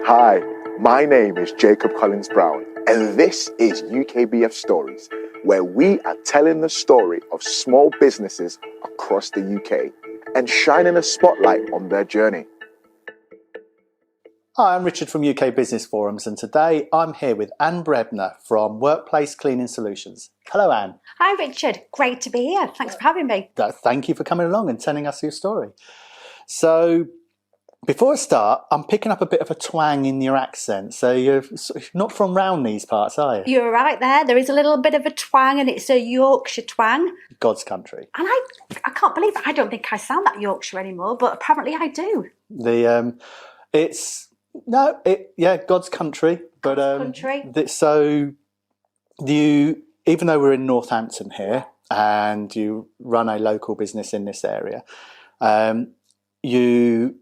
Hi, my name is Jacob Collins Brown, and this is UKBF Stories, where we are telling the story of small businesses across the UK and shining a spotlight on their journey. Hi, I'm Richard from UK Business Forums, and today I'm here with Anne Brebner from Workplace Cleaning Solutions. Hello, Anne. Hi, Richard. Great to be here. Thanks for having me. Thank you for coming along and telling us your story. So, before I start, I'm picking up a bit of a twang in your accent. So you're not from round these parts, are you? You're right there. There is a little bit of a twang, and it's a Yorkshire twang. God's country. And I can't believe it. I don't think I sound that Yorkshire anymore, but apparently I do. God's country. But God's country. So you, even though we're in Northampton here, and you run a local business in this area, you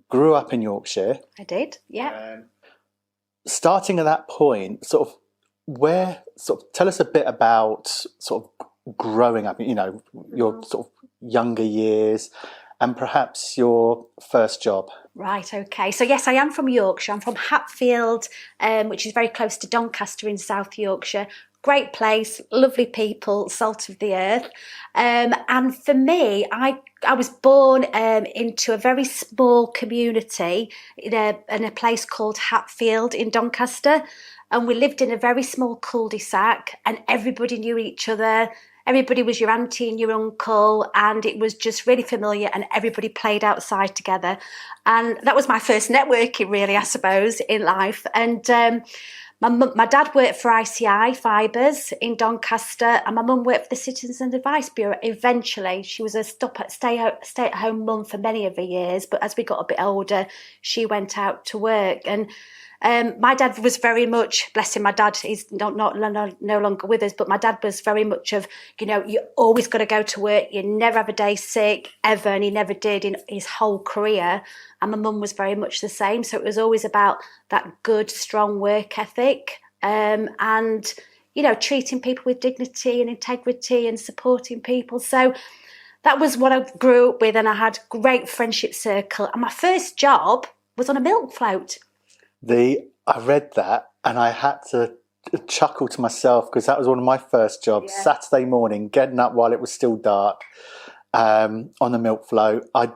grew up in Yorkshire. I did, yeah. Starting at that point, tell us a bit about sort of growing up, your sort of younger years and perhaps your first job. Right, okay. So yes, I am from Yorkshire. I'm from Hatfield, which is very close to Doncaster in South Yorkshire. Great place, lovely people, salt of the earth. And for me, I was born into a very small community in a place called Hatfield in Doncaster. And we lived in a very small cul-de-sac, and everybody knew each other. Everybody was your auntie and your uncle, and it was just really familiar, and everybody played outside together. And that was my first networking, really, I suppose, in life. And my dad worked for ICI Fibres in Doncaster, and my mum worked for the Citizens Advice Bureau. Eventually, she was a stay-at-home mum for many of the years, but as we got a bit older, she went out to work. And my dad was very much, bless him, my dad is no longer with us, but my dad was very much of, you always got to go to work, you never have a day sick, ever, and he never did in his whole career. And my mum was very much the same. So it was always about that good, strong work ethic and, treating people with dignity and integrity and supporting people. So that was what I grew up with, and I had a great friendship circle. And my first job was on a milk float. I read that and I had to chuckle to myself because that was one of my first jobs. Yeah. Saturday morning, getting up while it was still dark on the milk float. I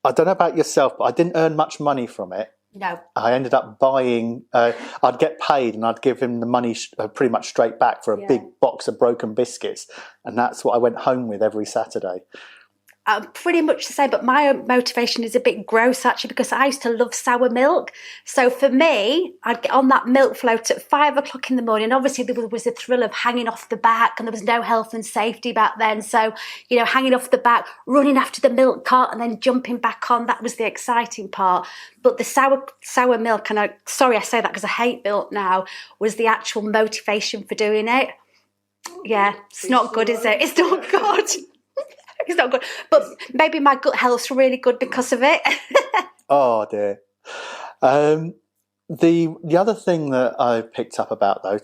don't know about yourself, but I didn't earn much money from it. No. I ended up buying, I'd get paid and I'd give him the money pretty much straight back for a big box of broken biscuits. And that's what I went home with every Saturday. I'm pretty much the same, but my motivation is a bit gross actually, because I used to love sour milk. So for me, I'd get on that milk float at 5 o'clock in the morning. Obviously, there was a thrill of hanging off the back, and there was no health and safety back then. So, hanging off the back, running after the milk cart and then jumping back on, that was the exciting part. But the sour milk, and I say that because I hate milk now, was the actual motivation for doing it. Yeah, it's not good, is it? It's not good. It's not good, but maybe my gut health's really good because of it. Oh dear. The other thing that I picked up about though,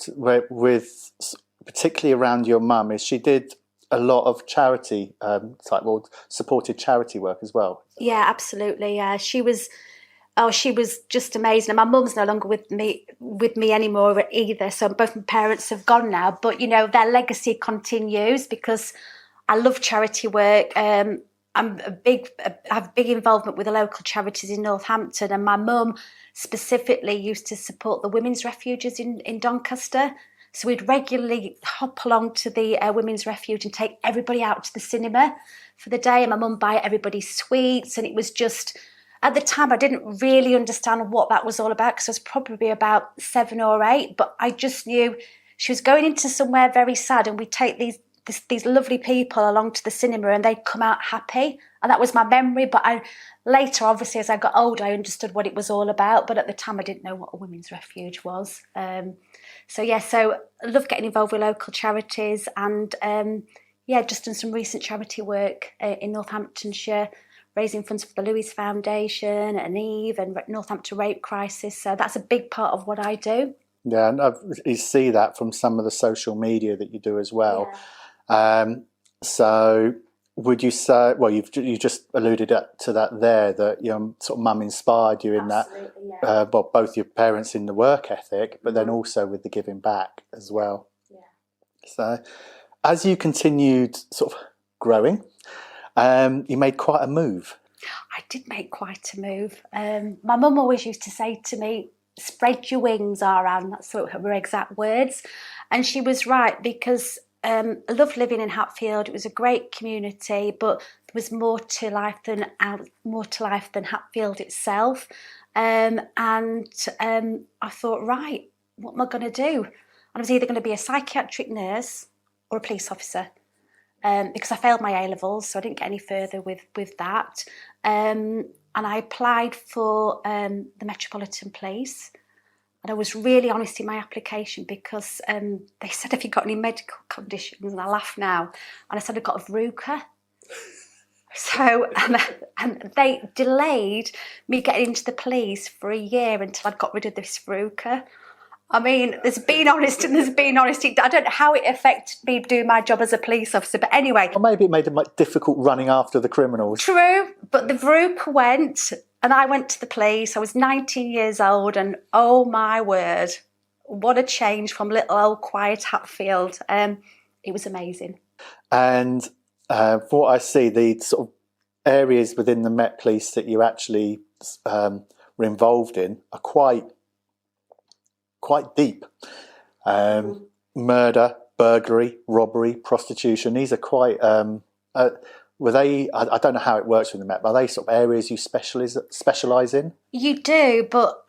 with particularly around your mum, is she did a lot of charity supported charity work as well. Yeah, absolutely. Yeah, she was just amazing. And my mum's no longer with me anymore either. So both my parents have gone now, but their legacy continues because I love charity work. I have big involvement with the local charities in Northampton, and my mum specifically used to support the women's refuges in Doncaster. So we'd regularly hop along to the women's refuge and take everybody out to the cinema for the day, and my mum buy everybody sweets. And it was just, at the time, I didn't really understand what that was all about because I was probably about 7 or 8, but I just knew she was going into somewhere very sad, and we'd take these lovely people along to the cinema and they'd come out happy. And that was my memory. But later, obviously, as I got older, I understood what it was all about. But at the time, I didn't know what a women's refuge was. So I love getting involved with local charities, and just done some recent charity work in Northamptonshire, raising funds for the Louise Foundation and Eve and Northampton Rape Crisis. So that's a big part of what I do. Yeah, and you see that from some of the social media that you do as well. Yeah. So would you say, well, you just alluded to that there, that your sort of mum inspired you in Absolutely, that, well, both your parents in the work ethic, but then also with the giving back as well. Yeah. So as you continued sort of growing, you made quite a move. I did make quite a move. My mum always used to say to me, spread your wings, Aran. That's sort of her exact words. And she was right, because I loved living in Hatfield. It was a great community, but there was more to life than Hatfield itself. And I thought, right, what am I going to do? And I was either going to be a psychiatric nurse or a police officer. Because I failed my A-levels, so I didn't get any further with that. And I applied for the Metropolitan Police. And I was really honest in my application, because they said, have you got any medical conditions? And I laugh now. And I said, I've got a verruca. So, and they delayed me getting into the police for a year until I'd got rid of this verruca. I mean, there's been honest and there's been honesty. I don't know how it affected me doing my job as a police officer, but anyway. Or maybe it made it difficult running after the criminals. True, but the verruca went, and I went to the police. I was 19 years old, and oh my word, what a change from little old quiet Hatfield. It was amazing. And from what I see, the sort of areas within the Met Police that you actually were involved in are quite deep. Murder, burglary, robbery, prostitution. These are quite. Were they? I don't know how it works with the Met, but are they sort of areas you specialise in? You do, but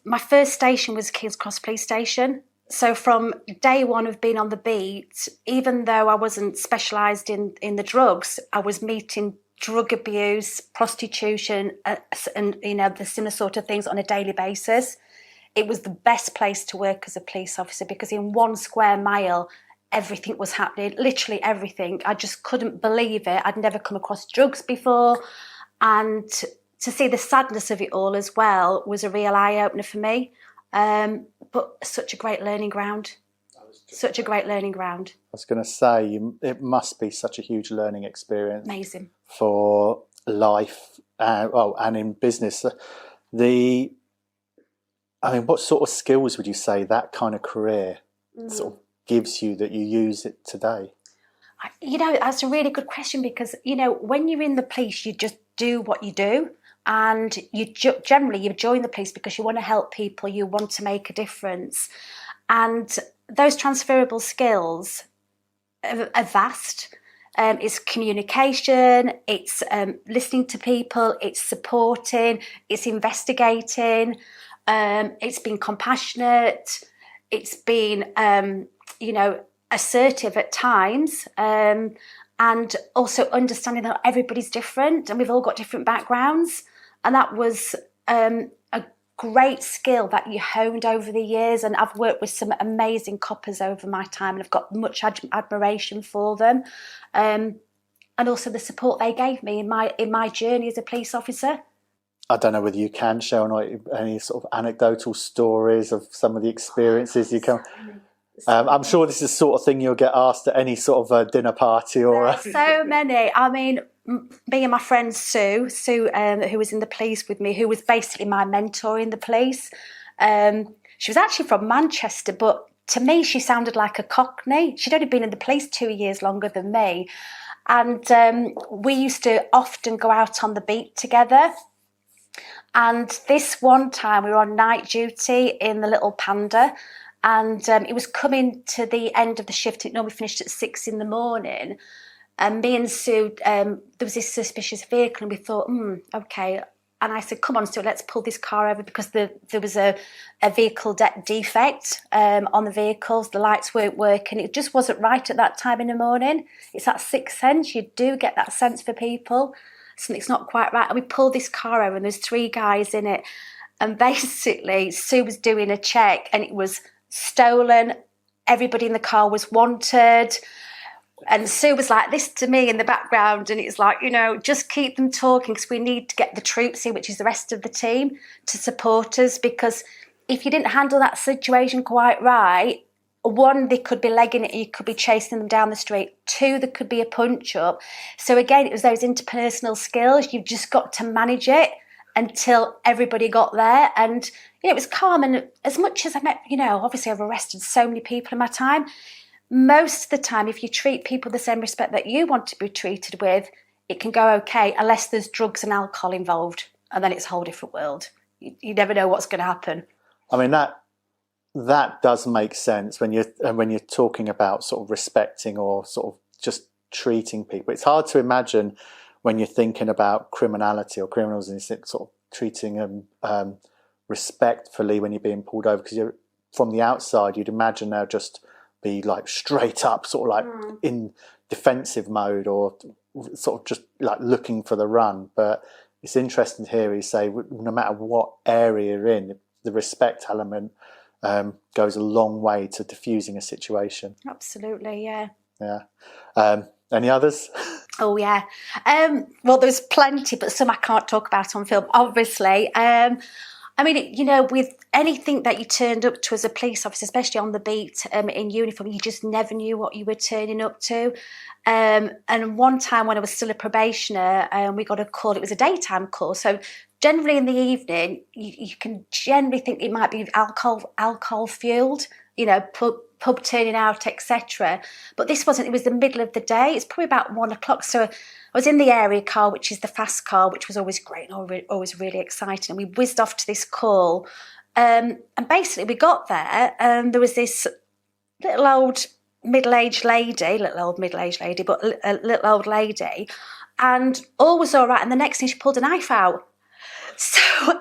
my first station was King's Cross Police Station. So from day one of being on the beat, even though I wasn't specialised in the drugs, I was meeting drug abuse, prostitution, and the similar sort of things on a daily basis. It was the best place to work as a police officer, because in 1 square mile, everything was happening, literally everything. I just couldn't believe it. I'd never come across drugs before. And to see the sadness of it all as well was a real eye-opener for me. But such a great learning ground. Such a great learning ground. I was going to say, it must be such a huge learning experience. Amazing. For life, and in business. What sort of skills would you say that kind of career sort of gives you that you use it today? That's a really good question, because, when you're in the police, you just do what you do. And you generally join the police because you want to help people, you want to make a difference. And those transferable skills are vast. It's communication, it's listening to people, it's supporting, it's investigating. It's been compassionate, it's been, assertive at times, and also understanding that everybody's different and we've all got different backgrounds. And that was a great skill that you honed over the years. And I've worked with some amazing coppers over my time, and I've got much admiration for them. And also the support they gave me in my journey as a police officer. I don't know whether you can share or not any sort of anecdotal stories of some of the experiences you come. I'm sure this is the sort of thing you'll get asked at any sort of dinner party or. So many. I mean, me and my friend Sue, who was in the police with me, who was basically my mentor in the police. She was actually from Manchester, but to me, she sounded like a Cockney. She'd only been in the police 2 years longer than me, and we used to often go out on the beat together. And this one time we were on night duty in the Little Panda, and it was coming to the end of the shift. It normally finished at 6 a.m. And me and Sue, there was this suspicious vehicle, and we thought, okay. And I said, come on, Sue, let's pull this car over, because there was a vehicle defect on the vehicles. The lights weren't working. It just wasn't right at that time in the morning. It's that sixth sense. You do get that sense for people. Something's not quite right. And we pulled this car over, and there's 3 guys in it. And basically, Sue was doing a check, and it was stolen. Everybody in the car was wanted. And Sue was like this to me in the background, and it's like, just keep them talking, because we need to get the troops in, which is the rest of the team, to support us, because if you didn't handle that situation quite right, one, they could be legging it and you could be chasing them down the street. Two, there could be a punch up. So again, it was those interpersonal skills. You've just got to manage it until everybody got there. And it was calm. And as much as I met, obviously I've arrested so many people in my time. Most of the time, if you treat people the same respect that you want to be treated with, it can go okay, unless there's drugs and alcohol involved. And then it's a whole different world. You never know what's going to happen. I mean, that does make sense when you're talking about sort of respecting or sort of just treating people. It's hard to imagine when you're thinking about criminality or criminals and sort of treating them respectfully when you're being pulled over, because you're from the outside, you'd imagine they'll just be like straight up, sort of like in defensive mode or sort of just like looking for the run. But it's interesting to hear you say no matter what area you're in, the respect element goes a long way to diffusing a situation. Absolutely, yeah. Yeah. Any others? Oh, yeah. Well, there's plenty, but some I can't talk about on film, obviously. I mean, with anything that you turned up to as a police officer, especially on the beat in uniform, you just never knew what you were turning up to. And one time when I was still a probationer, we got a call. It was a daytime call. So generally in the evening, you can generally think it might be alcohol fueled, pub turning out, etc. But this wasn't. It was the middle of the day. It's probably about 1 o'clock. So I was in the area car, which is the fast car, which was always great and always really exciting. And we whizzed off to this call. And basically we got there and there was this little old middle-aged lady, but a little old lady. And all was all right. And the next thing she pulled a knife out.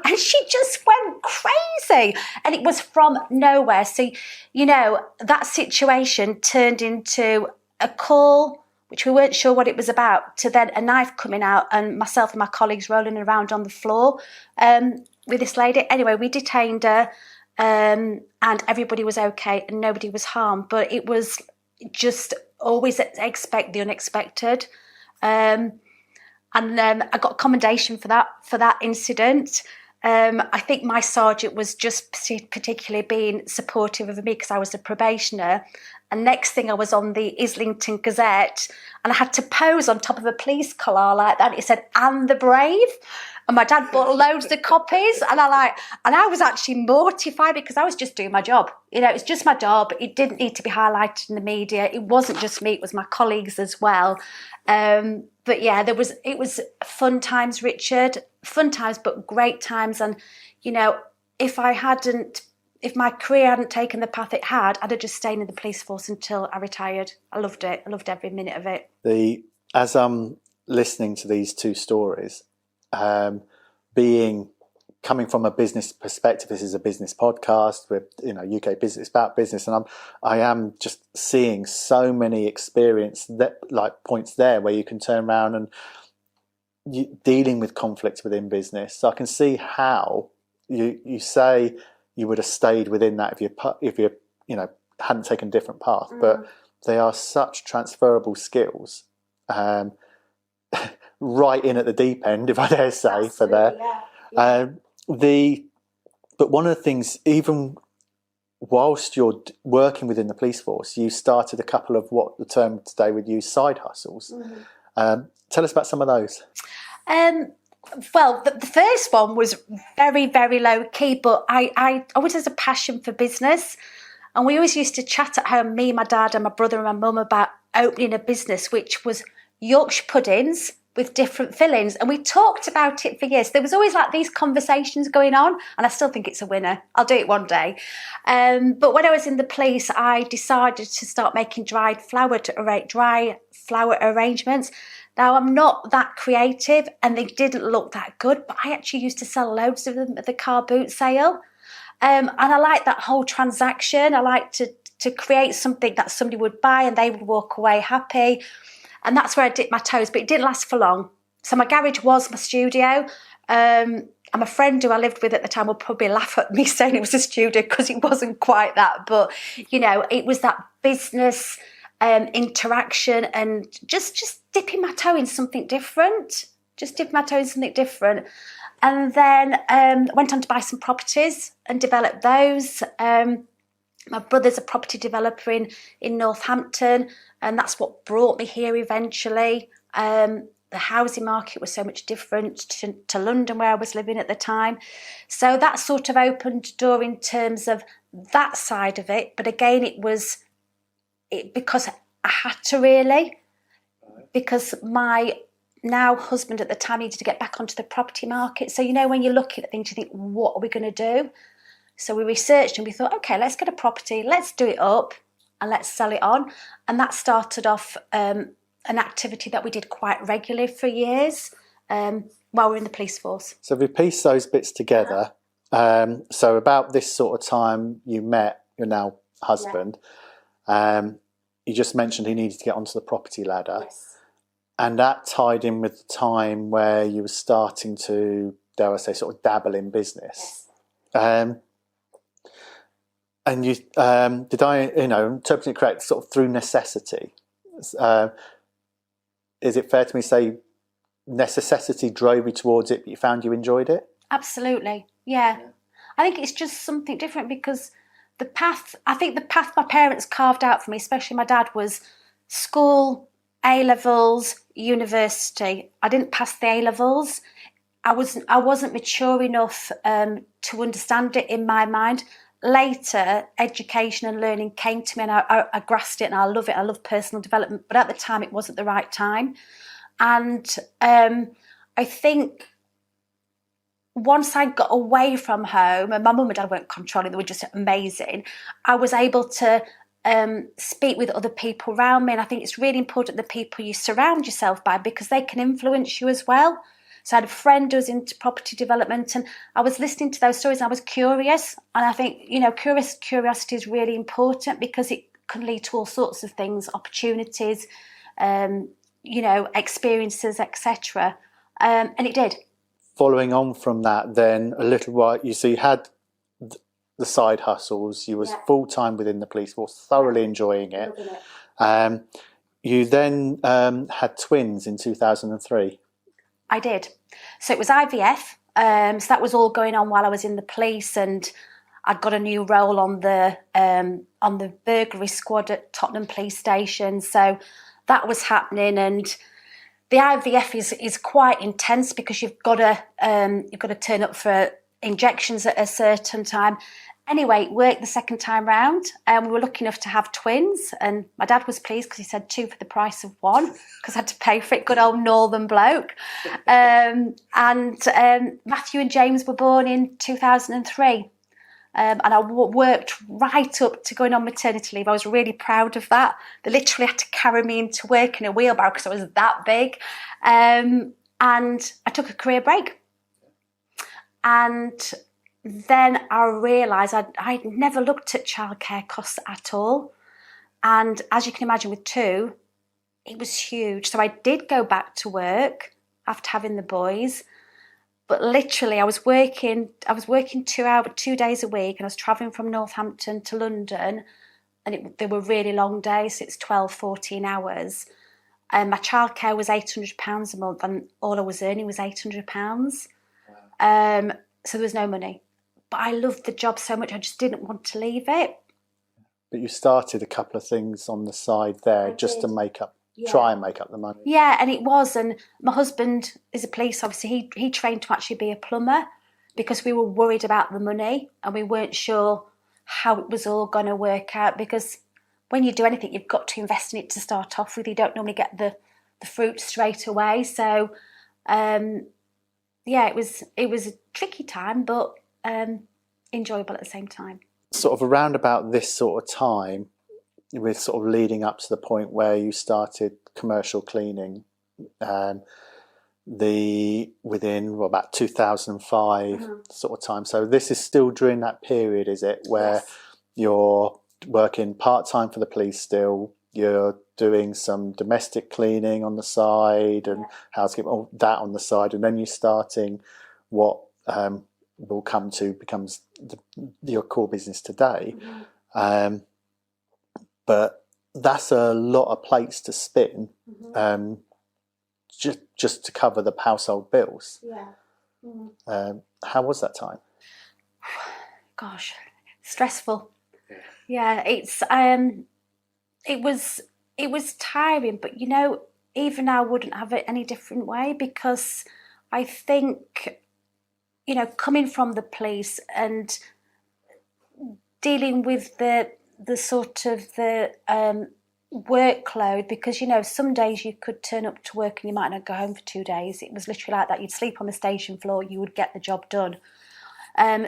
And she just went crazy. And it was from nowhere. So, that situation turned into a call, which we weren't sure what it was about, to then a knife coming out and myself and my colleagues rolling around on the floor with this lady. Anyway, we detained her and everybody was okay and nobody was harmed. But it was just always expect the unexpected. And I got commendation for that incident. I think my sergeant was just particularly being supportive of me because I was a probationer. And next thing I was on the Islington Gazette and I had to pose on top of a police collar like that. It said, "And the brave." And my dad bought loads of copies and I was actually mortified because I was just doing my job. It was just my job. It didn't need to be highlighted in the media. It wasn't just me, it was my colleagues as well. But yeah, it was fun times, Richard. Fun times, but great times. And, if my career hadn't taken the path it had, I'd have just stayed in the police force until I retired. I loved it. I loved every minute of it. As I'm listening to these two stories, coming from a business perspective, this is a business podcast with UK business, about business, and I am just seeing so many experience points there where you can turn around and dealing with conflicts within business. So I can see how you say you would have stayed within that if you hadn't taken a different path, but they are such transferable skills. Right in at the deep end, if I dare say. Absolutely, for there. Yeah. But one of the things, even whilst you're working within the police force, you started a couple of what the term today would use side hustles. Tell us about some of those. Well, the first one was very, very low key, but I always had a passion for business. And we always used to chat at home, me, my dad and my brother and my mum, about opening a business, which was Yorkshire puddings with different fillings. And we talked about it for years. There was always these conversations going on, and I still think it's a winner. I'll do it one day. But when I was in the police, I decided to start making dry flower arrangements. Now, I'm not that creative and they didn't look that good, but I actually used to sell loads of them at the car boot sale. And I like that whole transaction. I like to create something that somebody would buy and they would walk away happy. And that's where I dipped my toes, but it didn't last for long. So my garage was my studio. And my friend who I lived with at the time would probably laugh at me saying it was a studio because it wasn't quite that. But, it was that business interaction and just dipping my toe in something different. And then went on to buy some properties and develop those. My brother's a property developer in Northampton, and that's what brought me here eventually. The housing market was so much different to London, where I was living at the time. So that sort of opened the door in terms of that side of it. But again, it was because I had to really, because my now husband at the time needed to get back onto the property market. So, you know, when you're looking at things, you think, what are we going to do? So we researched and we thought, okay, let's get a property, let's do it up and let's sell it on. And that started off an activity that we did quite regularly for years while we were in the police force. So if we piece those bits together, so about this sort of time you met your now husband, you just mentioned he needed to get onto the property ladder. Yes. And that tied in with the time where you were starting to, dare I say, sort of dabble in business. Yes. And you did I, interpret it correct, sort of through necessity? Is it fair to me to say necessity drove you towards it, but you found you enjoyed it? Absolutely, yeah. I think it's just something different because the path my parents carved out for me, especially my dad, was school, A-levels, university. I didn't pass the A-levels. I wasn't mature enough to understand it in my mind. Later, education and learning came to me and I grasped it and I love it. I love personal development. But at the time, it wasn't the right time. And I think once I got away from home, and my mum and dad weren't controlling, they were just amazing, I was able to speak with other people around me. And I think it's really important the people you surround yourself by, because they can influence you as well. So I had a friend who was into property development and I was listening to those stories and I was curious. And I think, curiosity is really important because it can lead to all sorts of things, opportunities, experiences, etc. And it did. Following on from that, then a little while, you had the side hustles, you was full-time within the police force, thoroughly enjoying it. You then had twins in 2003. I did. So it was IVF. So that was all going on while I was in the police, and I'd got a new role on the burglary squad at Tottenham Police Station. So that was happening, and the IVF is quite intense because you've got to turn up for injections at a certain time. Anyway, it worked the second time round, and we were lucky enough to have twins. And my dad was pleased because he said 2 for the price of 1 because I had to pay for it. Good old northern bloke. And Matthew and James were born in 2003. And I worked right up to going on maternity leave. I was really proud of that. They literally had to carry me into work in a wheelbarrow because I was that big. And I took a career break. And then I realised I'd never looked at childcare costs at all. And as you can imagine, with 2, it was huge. So I did go back to work after having the boys. But literally, I was working 2 days a week, and I was travelling from Northampton to London, and they were really long days. So it's 12, 14 hours. And my childcare was £800 a month, and all I was earning was £800. Wow. So there was no money. But I loved the job so much, I just didn't want to leave it. But you started a couple of things on the side there just to try and make up the money. Yeah, and it was. And my husband is a police officer. He trained to actually be a plumber because we were worried about the money and we weren't sure how it was all going to work out, because when you do anything, you've got to invest in it to start off with. You don't normally get the fruit straight away. So, it was a tricky time, but enjoyable at the same time. Sort of around about this sort of time, with sort of leading up to the point where you started commercial cleaning, within about 2005 sort of time. So this is still during that period, is it, where you're working part-time for the police still, you're doing some domestic cleaning on the side and housekeeping, all that on the side, and then you're starting what will come to becomes your core business today. But that's a lot of plates to spin, just to cover the household bills. How was that time? Gosh, stressful. Yeah, it was tiring, but even I wouldn't have it any different way, because I think, coming from the police and dealing with the sort of the workload, because some days you could turn up to work and you might not go home for 2 days. It was literally like that. You'd sleep on the station floor, you would get the job done.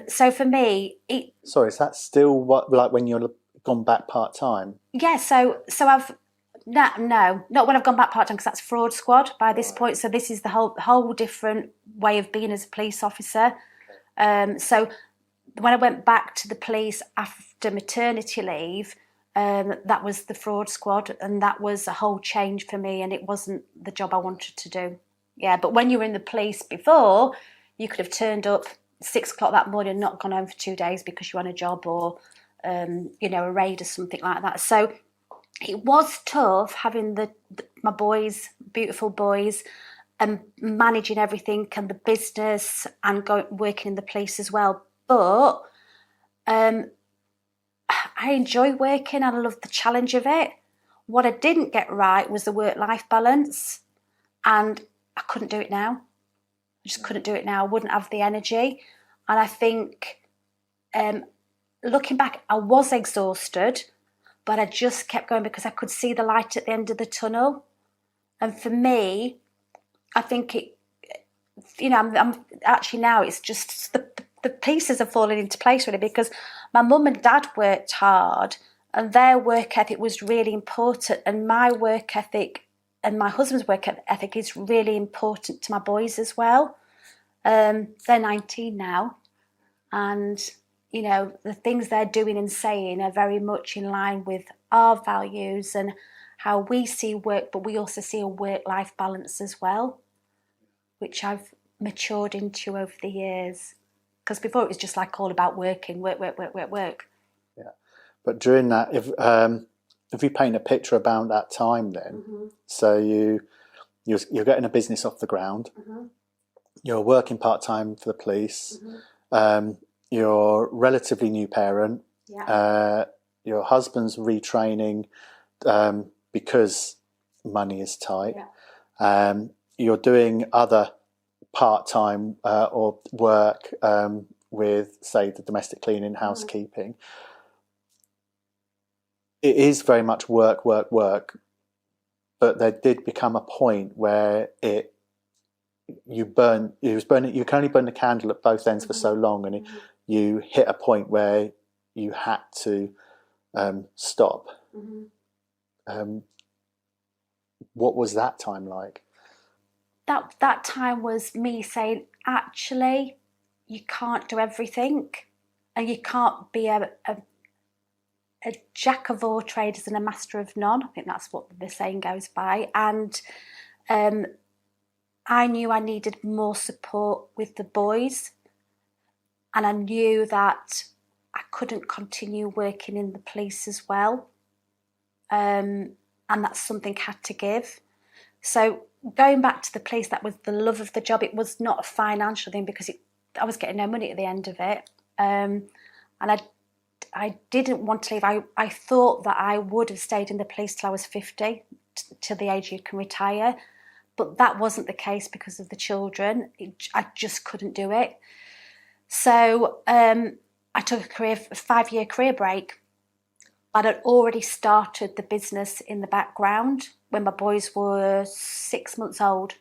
So for me, Sorry, is that still what, like when you're gone back part-time? yeah. So I've no, not when I've gone back part time, because that's fraud squad by this point. So this is the whole different way of being as a police officer. So when I went back to the police after maternity leave, that was the fraud squad, and that was a whole change for me, and it wasn't the job I wanted to do. Yeah, but when you were in the police before, you could have turned up 6 o'clock that morning and not gone home for 2 days because you were on a job, or a raid or something like that. So it was tough having my boys, beautiful boys, and managing everything and the business and working in the police as well. But I enjoy working and I love the challenge of it. What I didn't get right was the work-life balance, and I couldn't do it now. I just couldn't do it now. I wouldn't have the energy. And I think, looking back, I was exhausted, but I just kept going because I could see the light at the end of the tunnel. And for me, I think I'm actually now, it's just the pieces are falling into place really, because my mum and dad worked hard and their work ethic was really important, and my work ethic and my husband's work ethic is really important to my boys as well. They're 19 now, and the things they're doing and saying are very much in line with our values and how we see work, but we also see a work-life balance as well, which I've matured into over the years. Because before it was just like all about working, work. Yeah, but during that, if you paint a picture about that time, then so you're getting a business off the ground, you're working part-time for the police, you're a relatively new parent, your husband's retraining because money is tight, you're doing other part-time or work with, say, the domestic cleaning, housekeeping. It is very much work, but there did become a point where you can only burn the candle at both ends for so long, and you hit a point where you had to stop. What was that time like? That time was me saying, actually, you can't do everything, and you can't be a jack of all trades and a master of none. I think that's what the saying goes by. And I knew I needed more support with the boys, and I knew that I couldn't continue working in the police as well, and that something had to give. So going back to the police, that was the love of the job. It was not a financial thing, because I was getting no money at the end of it, and I didn't want to leave. I thought that I would have stayed in the police till I was 50, till the age you can retire. But that wasn't the case because of the children. I just couldn't do it. So I took a 5-year career break. But I'd already started the business in the background when my boys were 6 months old.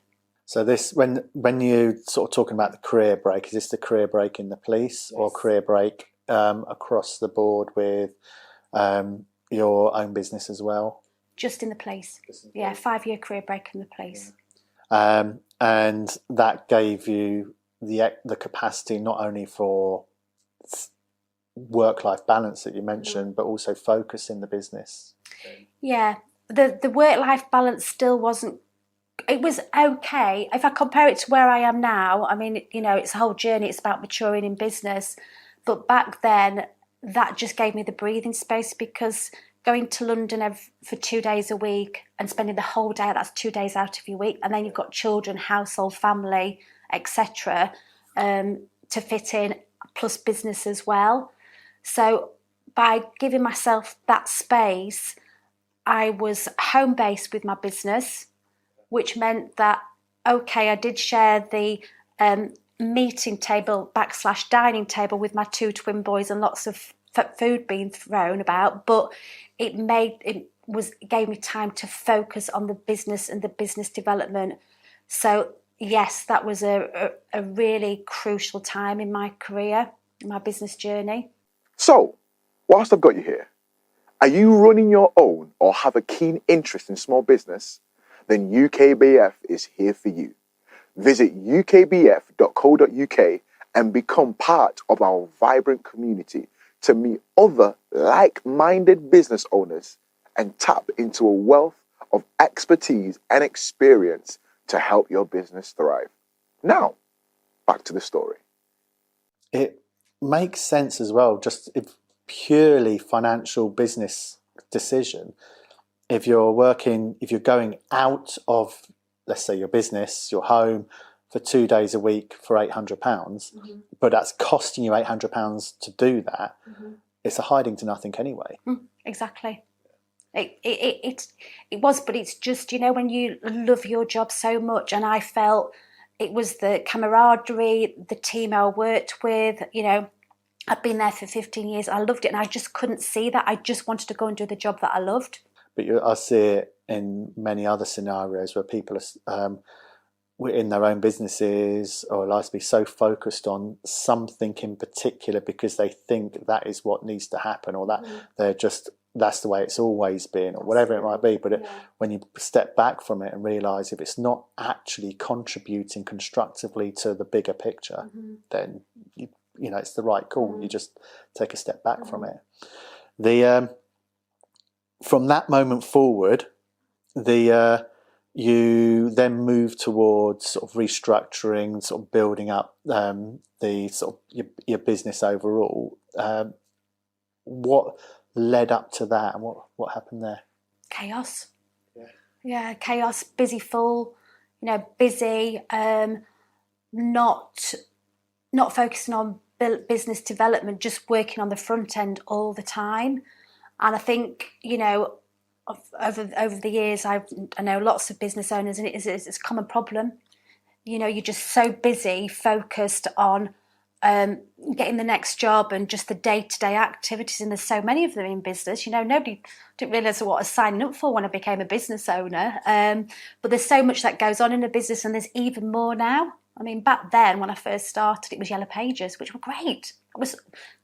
So this, when you sort of talking about the career break, is this the career break in the police, or career break across the board with your own business as well? Just in the police. Yeah, 5-year career break in the police. And that gave you the capacity not only for work-life balance that you mentioned, but also focus in the business. Yeah, the work-life balance still wasn't. It was okay if I compare it to where I am now. I mean, it's a whole journey. It's about maturing in business, but back then that just gave me the breathing space, because going to London for 2 days a week and spending the whole day, that's 2 days out of your week, and then you've got children, household, family, etc. To fit in, plus business as well. So by giving myself that space, I was home based with my business, which meant that, okay, I did share the meeting table / dining table with my 2 twin boys and lots of food being thrown about, but it gave me time to focus on the business and the business development. So yes, that was a really crucial time in my career, in my business journey. So, whilst I've got you here, are you running your own or have a keen interest in small business? Then UKBF is here for you. Visit ukbf.co.uk and become part of our vibrant community to meet other like-minded business owners and tap into a wealth of expertise and experience to help your business thrive. Now, back to the story. It makes sense as well, just a purely financial business decision. If you're going out of, let's say, your business, your home, for 2 days a week for £800, but that's costing you £800 to do that, it's a hiding to nothing anyway. Exactly. It was, but it's just, when you love your job so much, and I felt it was the camaraderie, the team I worked with, I'd been there for 15 years, I loved it, and I just couldn't see that. I just wanted to go and do the job that I loved. But I see it in many other scenarios where people are in their own businesses or like to be so focused on something in particular because they think that is what needs to happen, or that that's the way it's always been, or whatever it might be. But when you step back from it and realise if it's not actually contributing constructively to the bigger picture, then it's the right call. You just take a step back from it. From that moment forward, you then move towards sort of restructuring, sort of building up the sort of your business overall. What led up to that, and what happened there? Chaos. Yeah, chaos. Busy, full. Busy. Not focusing on business development, just working on the front end all the time. And I think, over the years, I know lots of business owners, and it's a common problem. You're just so busy, focused on getting the next job and just the day-to-day activities, and there's so many of them in business. Nobody didn't realise what I was signing up for when I became a business owner. But there's so much that goes on in a business, and there's even more now. I mean, back then when I first started, it was Yellow Pages, which were great.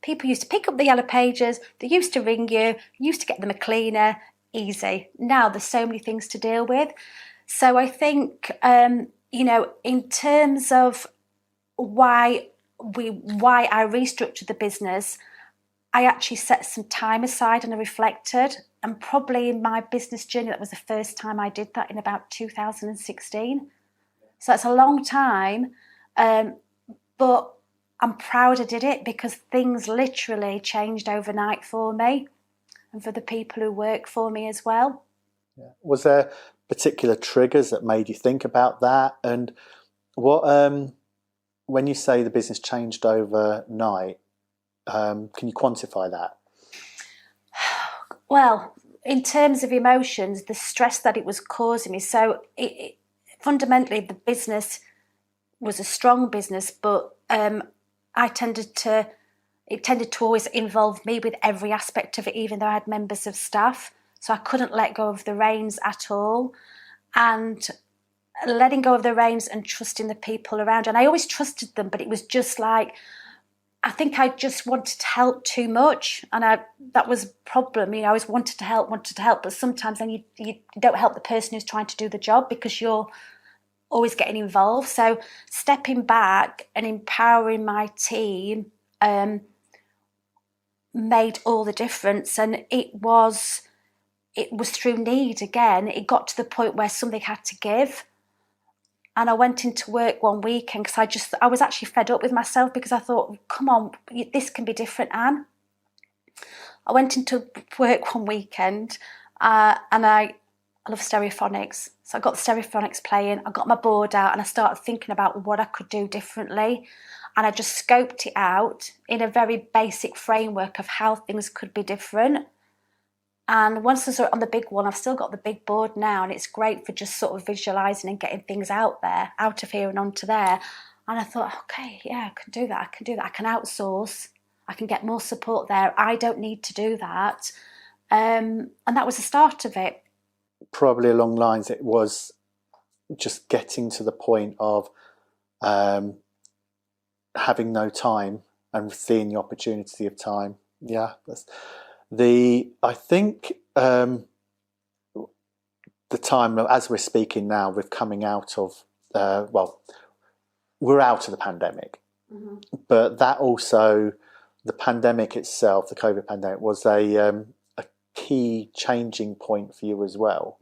People used to pick up the Yellow Pages, they used to ring you used to get them a cleaner, easy. Now there's so many things to deal with. So I think, in terms of why I restructured the business, I actually set some time aside and I reflected. And probably in my business journey, that was the first time I did that, in about 2016. So it's a long time, but I'm proud I did it, because things literally changed overnight for me and for the people who work for me as well. Yeah. Was there particular triggers that made you think about that? And what, when you say the business changed overnight, can you quantify that? Well, in terms of emotions, the stress that it was causing me. So fundamentally, the business was a strong business, but it tended to always involve me with every aspect of it, even though I had members of staff. So I couldn't let go of the reins at all. And letting go of the reins and trusting the people around. And I always trusted them, but it was just like, I think I just wanted to help too much. And that was a problem. I always wanted to help, but sometimes then you don't help the person who's trying to do the job because you're always getting involved. So stepping back and empowering my team made all the difference. And it was through need again. It got to the point where something had to give. And I went into work one weekend because I was actually fed up with myself, because I thought, come on, this can be different, Anne. I went into work one weekend and I love stereophonics. So I got the stereophonics playing, I got my board out and I started thinking about what I could do differently. and I just scoped it out in a very basic framework of how things could be different. And once I saw it on the big one, I've still got the big board now, and it's great for just sort of visualising and getting things out there, out of here and onto there. And I thought, okay, yeah, I can do that. I can outsource. I can get more support there. I don't need to do that. And that was the start of it. Probably along lines, it was just getting to the point of having no time and seeing the opportunity of time. Yeah, I think the time, as we're speaking now, we're coming out of we're out of the pandemic, but that also, the pandemic itself, the COVID pandemic, was a key changing point for you as well,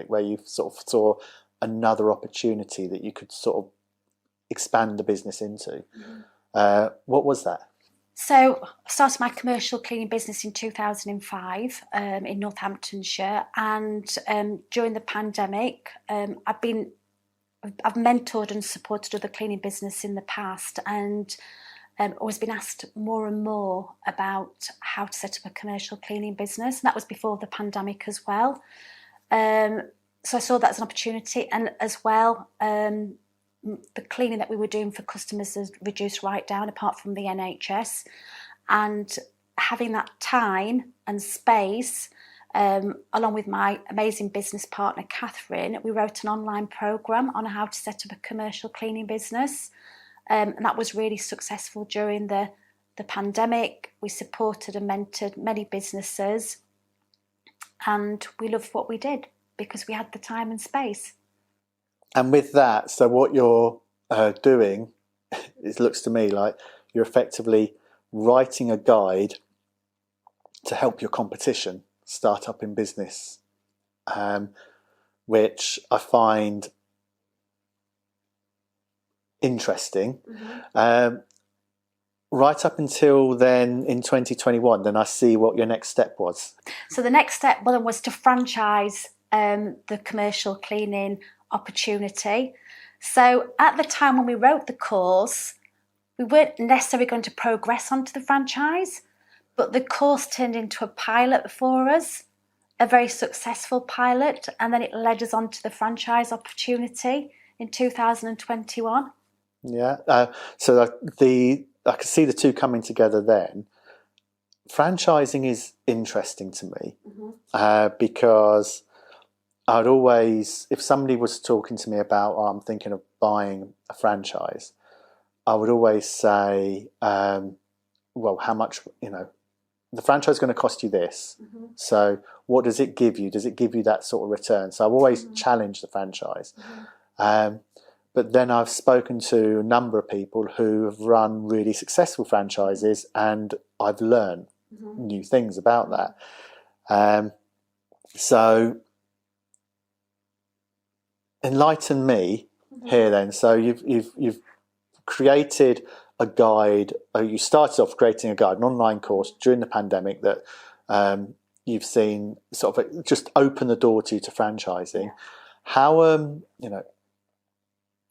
where you sort of saw another opportunity that you could sort of expand the business into. What was that? So I started my commercial cleaning business in 2005 in Northamptonshire, and during the pandemic, I've mentored and supported other cleaning business in the past, and always been asked more and more about how to set up a commercial cleaning business, and that was before the pandemic as well. So I saw that as an opportunity, and as well, the cleaning that we were doing for customers has reduced right down, apart from the NHS, and having that time and space, along with my amazing business partner Catherine, we wrote an online programme on how to set up a commercial cleaning business, and that was really successful during the pandemic. We supported and mentored many businesses, and we loved what we did because we had the time and space. And with that, so what you're doing, it looks to me like you're effectively writing a guide to help your competition start up in business, which I find interesting. Right up until then, in 2021, then I see what your next step was. So the next step was to franchise the commercial cleaning opportunity. So at the time when we wrote the course, we weren't necessarily going to progress onto the franchise, but the course turned into a pilot for us, a very successful pilot, and then it led us on to the franchise opportunity in 2021. Yeah, so I could see the two coming together then. Franchising is interesting to me because I'd always, if somebody was talking to me about, I'm thinking of buying a franchise, I would always say, well, how much, the franchise is going to cost you this. So what does it give you? Does it give you that sort of return? So I've always challenged the franchise. But then I've spoken to a number of people who have run really successful franchises, and I've learned new things about that. So enlighten me here then. So you've created a guide. You started off creating a guide, an online course during the pandemic that you've seen sort of just open the door to franchising. How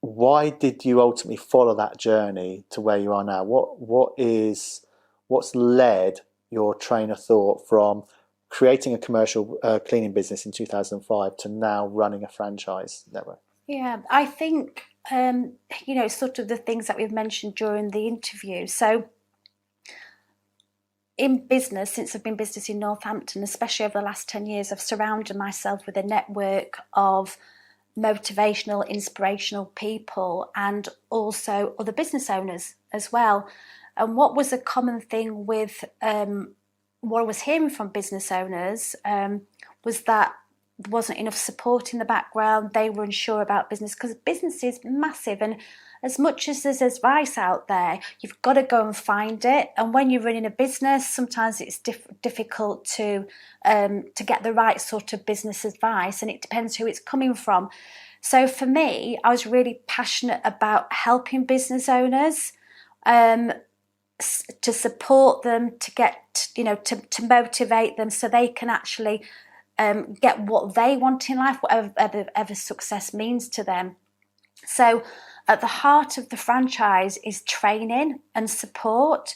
why did you ultimately follow that journey to where you are now? What's led your train of thought from creating a commercial cleaning business in 2005 to now running a franchise network? Yeah, I think, sort of the things that we've mentioned during the interview. So in business, since I've been business in Northampton, especially over the last 10 years, I've surrounded myself with a network of motivational, inspirational people, and also other business owners as well. And what was a common thing with what I was hearing from business owners was that there wasn't enough support in the background. They were unsure about business because business is massive, and as much as there's advice out there, you've got to go and find it. And when you're running a business, sometimes it's difficult to get the right sort of business advice, and it depends who it's coming from. So for me, I was really passionate about helping business owners, to support them, to get, to motivate them so they can actually get what they want in life, whatever success means to them. So at the heart of the franchise is training and support.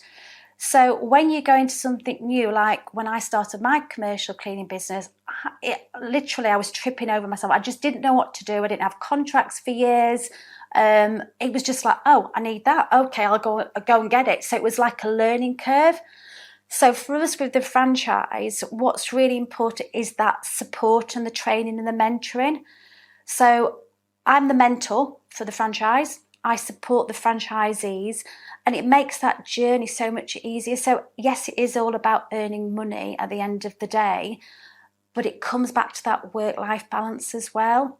So when you go into something new, like when I started my commercial cleaning business, I was tripping over myself. I just didn't know what to do. I didn't have contracts for years. It was just like, oh, I need that. Okay, I'll go and get it. So it was like a learning curve. So for us with the franchise, what's really important is that support and the training and the mentoring. So I'm the mentor for the franchise. I support the franchisees, and it makes that journey so much easier. So yes, it is all about earning money at the end of the day, but it comes back to that work-life balance as well.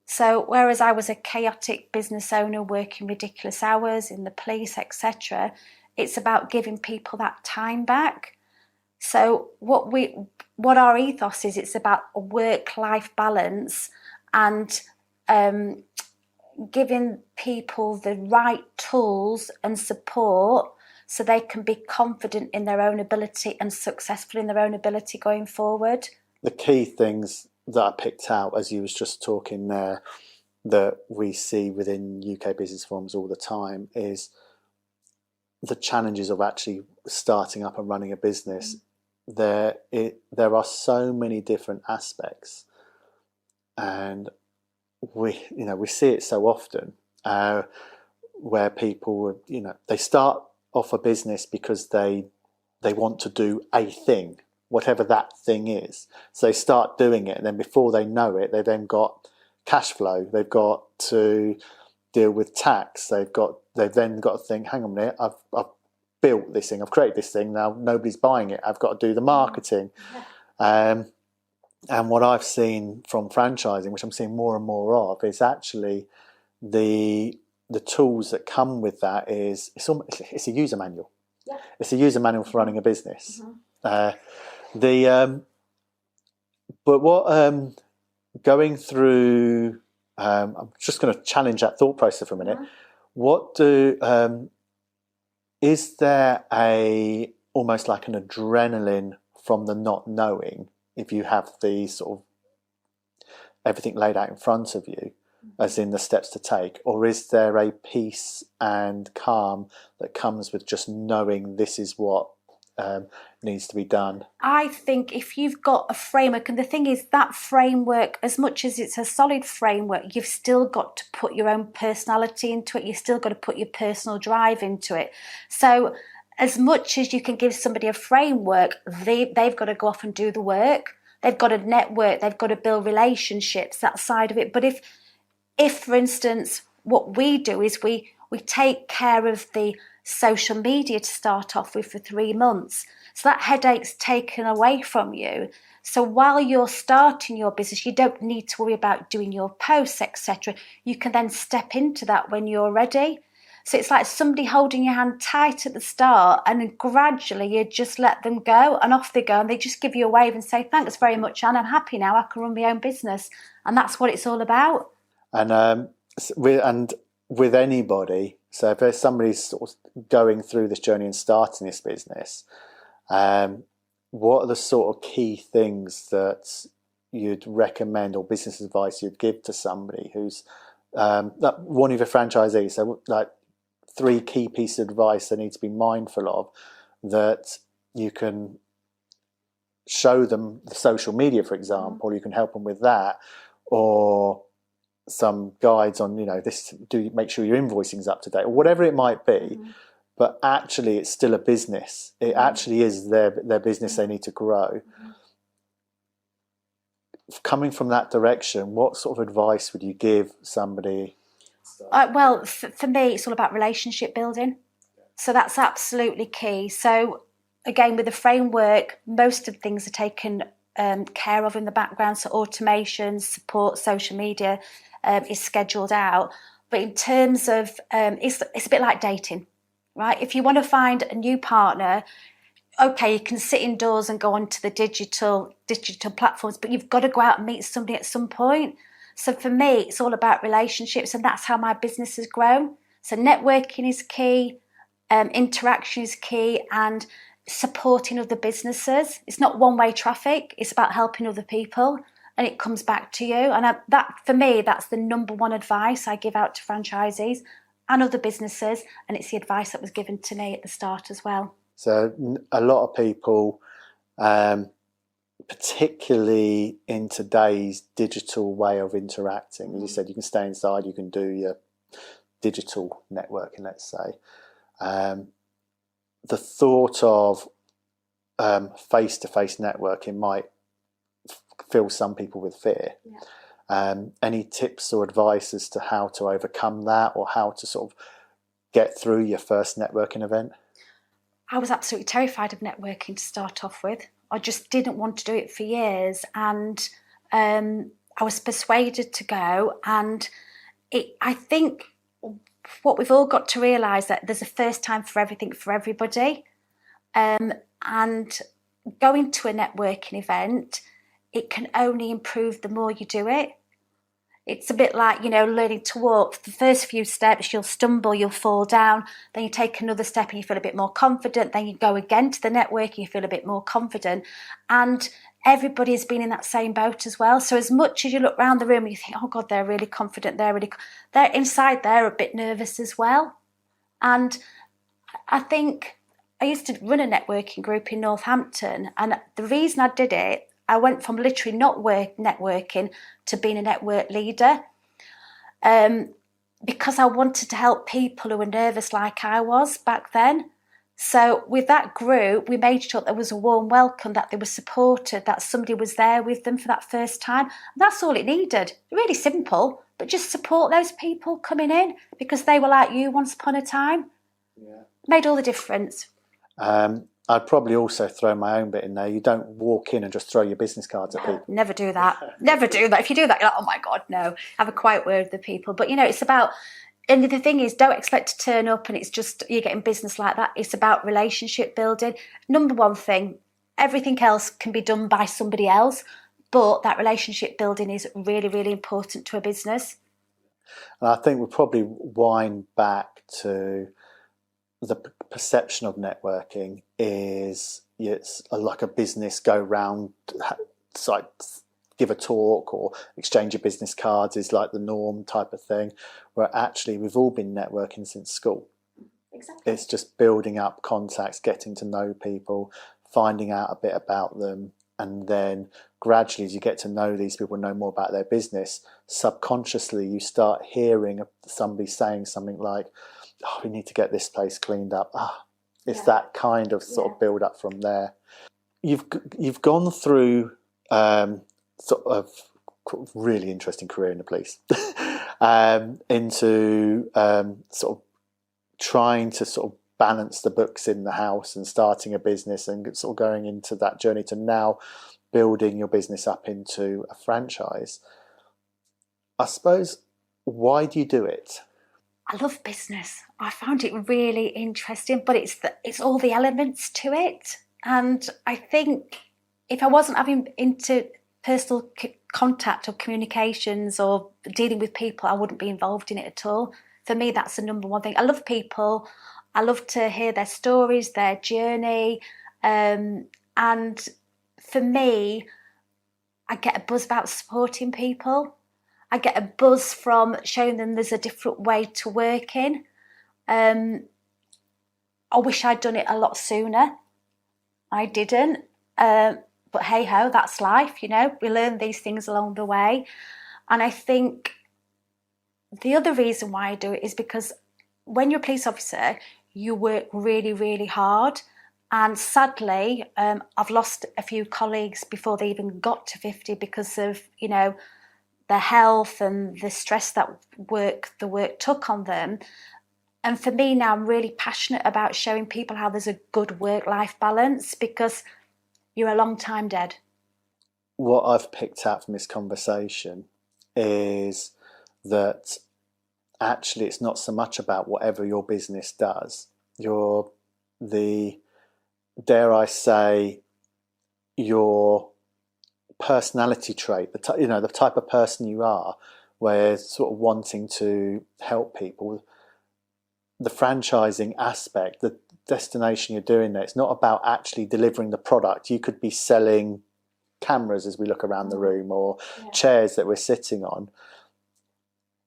So whereas I was a chaotic business owner working ridiculous hours in the police, etc., it's about giving people that time back. So what our ethos is, it's about a work-life balance and giving people the right tools and support so they can be confident in their own ability and successful in their own ability going forward. The key things that I picked out as you was just talking there that we see within UK business forums all the time is the challenges of actually starting up and running a business. There are so many different aspects, and we see it so often where people they start off a business because they want to do a thing, whatever that thing is. So they start doing it, and then before they know it, they've then got cash flow. They've got to deal with tax. They've then got to think, hang on a minute, I've built this thing, I've created this thing, now nobody's buying it. I've got to do the marketing. And what I've seen from franchising, which I'm seeing more and more of, is actually the tools that come with that is it's a user manual. Yeah. It's a user manual for running a business. Mm-hmm. But what going through, I'm just going to challenge that thought process for a minute. Mm-hmm. Is there almost like an adrenaline from the not knowing, if you have the sort of everything laid out in front of you, as in the steps to take, or is there a peace and calm that comes with just knowing this is what needs to be done? I think if you've got a framework, and the thing is that framework, as much as it's a solid framework, you've still got to put your own personality into it. You've still got to put your personal drive into it. So as much as you can give somebody a framework, they've got to go off and do the work. They've got to network, they've got to build relationships, that side of it. But if for instance, what we do is we take care of the social media to start off with for 3 months. So that headache's taken away from you. So while you're starting your business, you don't need to worry about doing your posts, etc. You can then step into that when you're ready. So it's like somebody holding your hand tight at the start, and then gradually you just let them go, and off they go, and they just give you a wave and say, thanks very much, Anne, I'm happy now, I can run my own business. And that's what it's all about. And with anybody, so if there's somebody sort of going through this journey and starting this business, what are the sort of key things that you'd recommend, or business advice you'd give to somebody who's one of your franchisees? So like 3 key pieces of advice they need to be mindful of, that you can show them the social media, for example, you can help them with that, or some guides on, this, do make sure your invoicing is up to date, or whatever it might be. But actually it's still a business. It actually is their business they need to grow. Coming from that direction, what sort of advice would you give somebody? Well, for me, it's all about relationship building. So that's absolutely key. So again, with the framework, most of the things are taken care of in the background. So automation, support, social media is scheduled out. But in terms of, it's a bit like dating, right? If you want to find a new partner, okay, you can sit indoors and go onto the digital platforms, but you've got to go out and meet somebody at some point. So for me, it's all about relationships, and that's how my business has grown. So networking is key, interaction is key, and supporting other businesses. It's not one-way traffic. It's about helping other people and it comes back to you. And that, for me, that's the number one advice I give out to franchisees and other businesses, and it's the advice that was given to me at the start as well. So a lot of people, particularly in today's digital way of interacting, as you said, you can stay inside, you can do your digital networking, let's say. The thought of face-to-face networking might fill some people with fear. Any tips or advice as to how to overcome that, or how to sort of get through your first networking event? I was absolutely terrified of networking to start off with. I just didn't want to do it for years, and I was persuaded to go. And I think what we've all got to realise, that there's a first time for everything for everybody. And going to a networking event, it can only improve the more you do it. It's a bit like, learning to walk. The first few steps, you'll stumble, you'll fall down. Then you take another step and you feel a bit more confident. Then you go again to the networking, you feel a bit more confident. And everybody's been in that same boat as well. So as much as you look around the room and you think, oh God, they're really confident, they're inside there a bit nervous as well. And I think I used to run a networking group in Northampton, and the reason I did it, I went from literally not networking to being a network leader, because I wanted to help people who were nervous like I was back then. So with that group, we made sure there was a warm welcome, that they were supported, that somebody was there with them for that first time. And that's all it needed. Really simple, but just support those people coming in, because they were like you once upon a time. Yeah. Made all the difference. I'd probably also throw my own bit in there. You don't walk in and just throw your business cards at people. Never do that. Never do that. If you do that, you're like, oh my God, no. Have a quiet word with the people. But, it's about, and the thing is, don't expect to turn up and it's just you're getting business like that. It's about relationship building. Number one thing, everything else can be done by somebody else, but that relationship building is really, really important to a business. And I think we'll probably wind back to the perception of networking is it's like a business go round, like give a talk or exchange your business cards is like the norm type of thing, where actually we've all been networking since school. Exactly. It's just building up contacts, getting to know people, finding out a bit about them, and then gradually as you get to know these people, know more about their business, subconsciously you start hearing somebody saying something like, oh, we need to get this place cleaned up. It's that kind of sort of build up from there. You've gone through sort of really interesting career in the police into sort of trying to sort of balance the books in the house and starting a business and sort of going into that journey to now building your business up into a franchise. I suppose, why do you do it? I love business. I found it really interesting, but it's all the elements to it. And I think if I wasn't having into personal contact or communications or dealing with people, I wouldn't be involved in it at all. For me, that's the number one thing. I love people. I love to hear their stories, their journey. And for me, I get a buzz about supporting people. I get a buzz from showing them there's a different way to work in. I wish I'd done it a lot sooner. I didn't. But hey ho, that's life, We learn these things along the way. And I think the other reason why I do it is because when you're a police officer, you work really, really hard. And sadly, I've lost a few colleagues before they even got to 50 because of, their health and the stress that the work took on them. And for me now, I'm really passionate about showing people how there's a good work-life balance, because you're a long time dead. What I've picked out from this conversation is that actually it's not so much about whatever your business does. You're dare I say, your personality trait, the type of person you are, where sort of wanting to help people, the franchising aspect, the destination you're doing there, it's not about actually delivering the product. You could be selling cameras as we look around the room, or chairs that we're sitting on.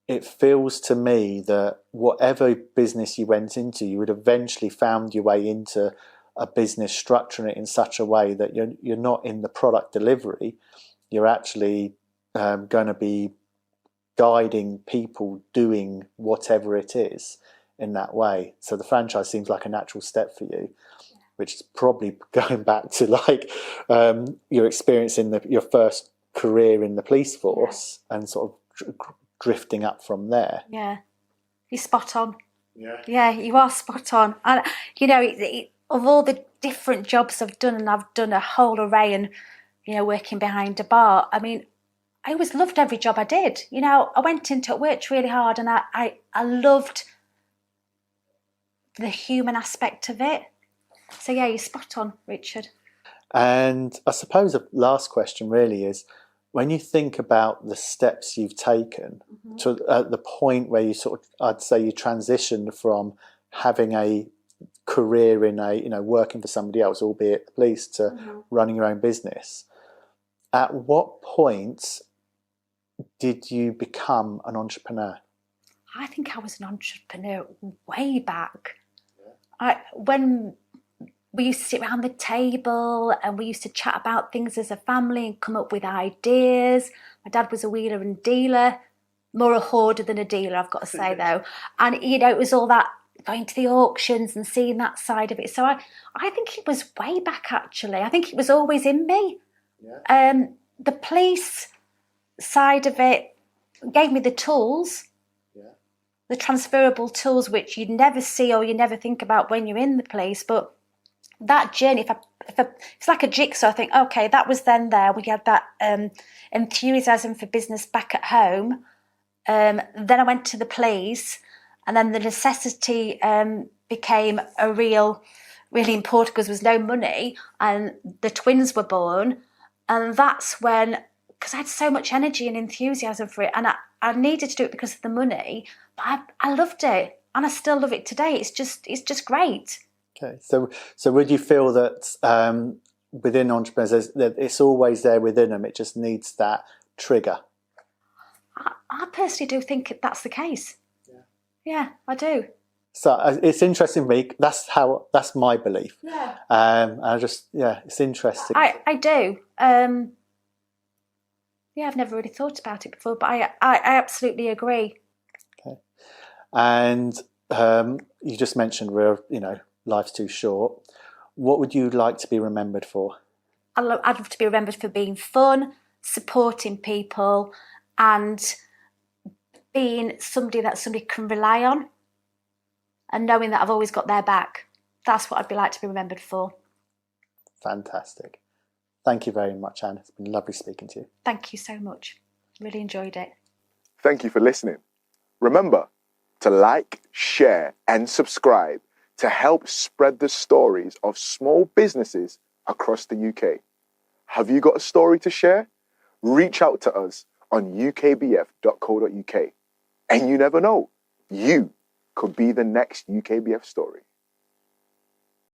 It feels to me that whatever business you went into, you would eventually found your way into a business, structuring it in such a way that you're not in the product delivery. You're actually going to be guiding people doing whatever it is in that way. So the franchise seems like a natural step for you, which is probably going back to like your experience in your first career in the police force and sort of drifting up from there. Yeah, you're spot on. Yeah, you are spot on. And you know, of all the different jobs I've done, and I've done a whole array, and you know, working behind a bar, I mean, I always loved every job I did. You know, I went into it, worked really hard, and I loved the human aspect of it. So yeah, you're spot on, Richard. And I suppose the last question really is, when you think about the steps you've taken to at the point where you sort of, I'd say you transitioned from having a career in working for somebody else, albeit the police, to running your own business. At what point did you become an entrepreneur? I think I was an entrepreneur way back. When we used to sit around the table and we used to chat about things as a family and come up with ideas. My dad was a wheeler and dealer, more a hoarder than a dealer, I've got to say though. And you know, it was all that going to the auctions and seeing that side of it. So I think it was way back actually. I think it was always in me. Yeah. The police side of it gave me the tools. The transferable tools which you'd never see or you never think about when you're in the police, but that journey, if it's like a jigsaw, I think, okay, that was then there. We had that enthusiasm for business back at home. Then I went to the police, and then the necessity became really important because there was no money, and the twins were born. And that's when, because I had so much energy and enthusiasm for it, and I needed to do it because of the money, but I loved it, and I still love it today. It's just great. Okay, so would you feel that within entrepreneurs, that it's always there within them, it just needs that trigger? I personally do think that's the case. Yeah, I do. So it's interesting to me. That's my belief. Yeah. It's interesting. I do. Yeah, I've never really thought about it before, but I absolutely agree. Okay. And you just mentioned life's too short. What would you like to be remembered for? I'd love to be remembered for being fun, supporting people, and being somebody that somebody can rely on, and knowing that I've always got their back. That's what I'd like to be remembered for. Fantastic. Thank you very much, Anne. It's been lovely speaking to you. Thank you so much. Really enjoyed it. Thank you for listening. Remember to like, share, and subscribe to help spread the stories of small businesses across the UK. Have you got a story to share? Reach out to us on ukbf.co.uk. And you never know, you could be the next UKBF story.